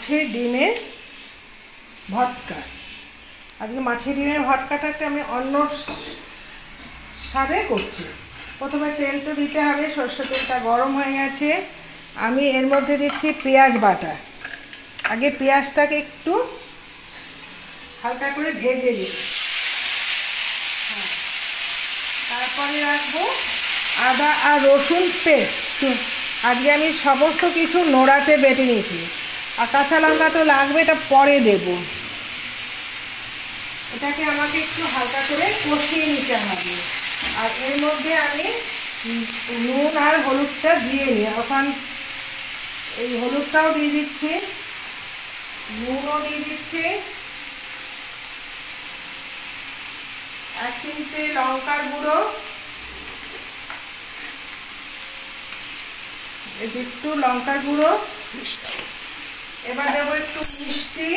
মাছের ডিমের ভর্তা। আজকে মাছের ডিমের ভর্তাটাকে আমি অন্য স্বাদে করছি। প্রথমে তেলটা দিতে হবে, সরষের তেলটা গরম হয়ে গেছে। আমি এর মধ্যে দিচ্ছি পেঁয়াজ বাটা। আগে পেঁয়াজটাকে একটু হালকা করে ভেজে দিই, তারপরে রাখবো আদা আর রসুন পেস্ট। আজকে আমি সমস্ত কিছু নোড়াতে বেটে নিয়েছি, আর কাঁচা লঙ্কা তো লাগবে, এটা পরে দেব। এটাকে আমাকে একটু হালকা করে কষিয়ে নিতে হবে। আর এর মধ্যে আমি নুন আর হলুদটা দিয়ে নিই। এখন এই হলুদটাও দিয়ে দিচ্ছি, নুনও দিয়ে দিচ্ছি, 1 চিমটে লঙ্কার গুঁড়ো, একটু লঙ্কার গুঁড়ো, এবার দেবো একটু মিষ্টি।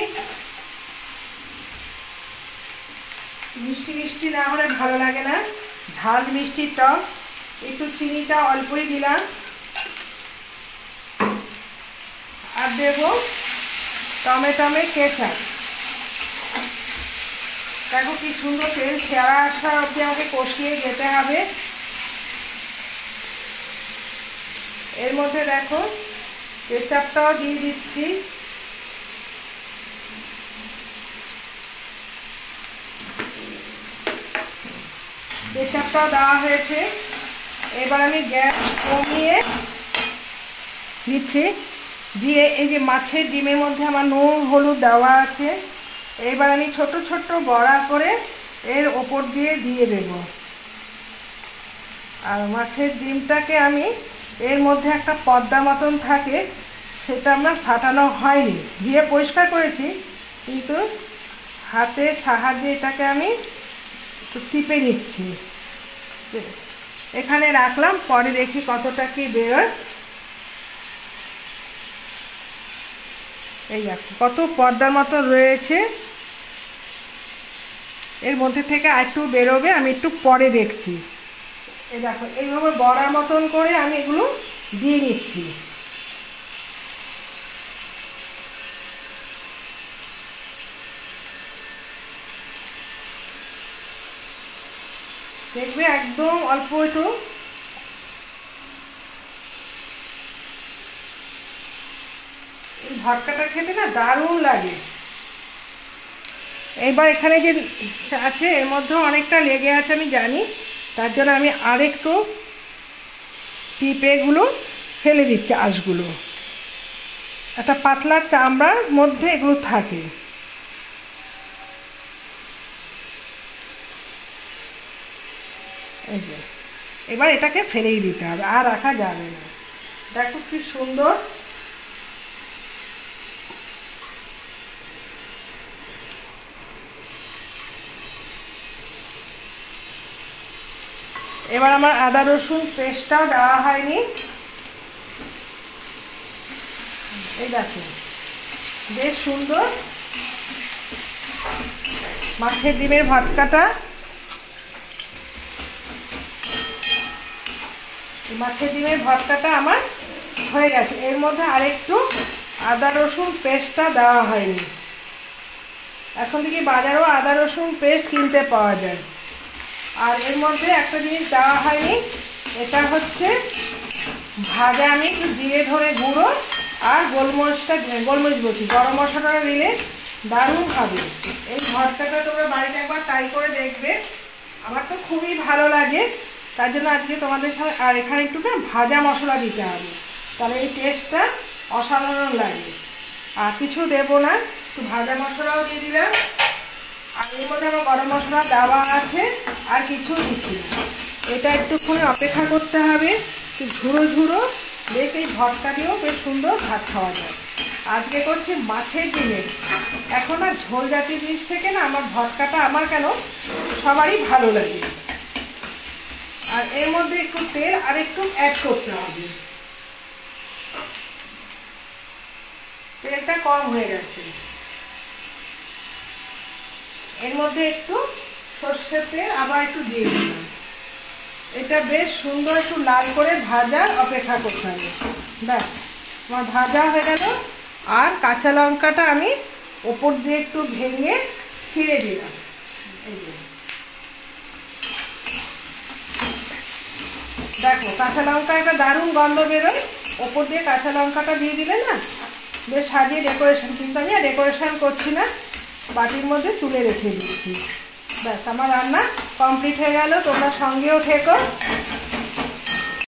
মিষ্টি মিষ্টি না হলে ভালো লাগে না, ঝাল মিষ্টির টক। একটু চিনিটা অল্পই দিলাম। আর দেবো টমেটো কেচাপ। দেখো কি সুন্দর তেল ছেড়া আসা অবধি আমাকে কষিয়ে যেতে হবে। এর মধ্যে দেখো কেচাপটাও দিয়ে দিচ্ছি। কেচাপটাও দেওয়া হয়েছে। এবার আমি গ্যাস কমিয়ে দিচ্ছি, দিয়ে এই যে মাছের ডিমের মধ্যে আমার নুন হলুদ দেওয়া আছে, এবার আমি ছোট ছোট বড়া করে এর ওপর দিয়ে দেব। আর মাছের ডিমটাকে আমি এর মধ্যে একটা পর্দা মতন থাকে, সেটা আমার ফাটানো হয়নি, ধুয়ে পরিষ্কার করেছি, কিন্তু হাতের সাহায্যে এটাকে আমি একটু টিপে নিচ্ছি। এখানে রাখলাম, পরে দেখি কতটা কি বেরোয়। এই দেখো কত পর্দার মতো রয়েছে, এর মধ্যে থেকে একটু বেরোবে, আমি একটু পরে দেখছি। এই দেখো এইভাবে বড়ার মতন করে আমি এগুলো দিয়ে নিচ্ছি। দেখবে একদম অল্প একটু এই ভর্তাটা খেতে না দারুণ লাগে। এবার এখানে যে আছে এর মধ্যেও অনেকটা লেগে আছে আমি জানি, তার জন্য আমি আরেকটু টিপেগুলো ফেলে দিচ্ছি। আঁশগুলো একটা পাতলা চামড়ার মধ্যে এগুলো থাকে। এই যে এবার এটাকে ফেলেই দিতে হবে, আর রাখা যাবে না। দেখো কি সুন্দর। এবার আমার আদা রসুন পেস্টটাও দেওয়া হয়নি। এই দেখো বেশ সুন্দর মাছের ডিমের ভর্তাটা। মাছের ডিমের ভর্তাটা আমার হয়ে গেছে। এর মধ্যে আরেকটু আদা রসুন পেস্টটা দেওয়া হয়নি। এখন থেকে বাজারেও আদা রসুন পেস্ট কিনতে পাওয়া যায়। আর এর মধ্যে একটা জিনিস দেওয়া হয়নি, এটা হচ্ছে ভাজা আমি একটু জিরে ধরে গুঁড়ো আর গোলমরিচ বলছি, গরম মশলাটা দিলে দারুণ হবে। এই ভর্তাটা তোমরা বাড়িতে একবার ট্রাই করে দেখবে, আমার তো খুবই ভালো লাগে। তার জন্য আজকে তোমাদের সাথে, আর এখানে একটু না ভাজা মশলা দিতে হবে, তাহলে এই টেস্টটা অসাধারণ লাগে। আর কিছু দেবো না, একটু ভাজা মশলাও দিয়ে দিলাম। আর এর মধ্যে আমার গরম মশলা দেওয়া আছে, আর কিছু দিচ্ছি না। এটা একটুখানি অপেক্ষা করতে হবে, একটু ঝুড়ো ঝুড়ো, বেশ এই ভর্তা দিয়েও বেশ সুন্দর ভাত খাওয়া যায়। আজকে করছি মাছের ডিমের। এখন আর ঝোল জাতীয় জিনিস থেকে না আমার ভর্তাটা আমার কেন সবারই ভালো লাগে। আর এর মধ্যে একটু তেল আর একটু অ্যাড করতে হবে, তেলটা কম হয়ে গেছে। এর মধ্যে একটু সর্ষের তেল আবার একটু দিয়ে দিলাম। এটা বেশ সুন্দর একটু লাল করে ভাজার অপেক্ষা করতে হবে। ব্যাস আমার ভাজা হয়ে গেল। আর কাঁচা লঙ্কাটা আমি ওপর দিয়ে একটু ভেঙে ছিঁড়ে দিলাম। এই যে দেখো কাঁচা লঙ্কা একটা দারুণ গন্ধ বেরোয়, ওপর দিয়ে কাঁচা লঙ্কাটা দিয়ে দিলে না বেশ সাজিয়ে ডেকোরেশন, কিন্তু আমি আর ডেকোরেশন করছি না, বাটির মধ্যে তুলে রেখে দিচ্ছি। ব্যাস আমার রান্না কমপ্লিট হয়ে গেল। তোমরা সঙ্গেও থেকো।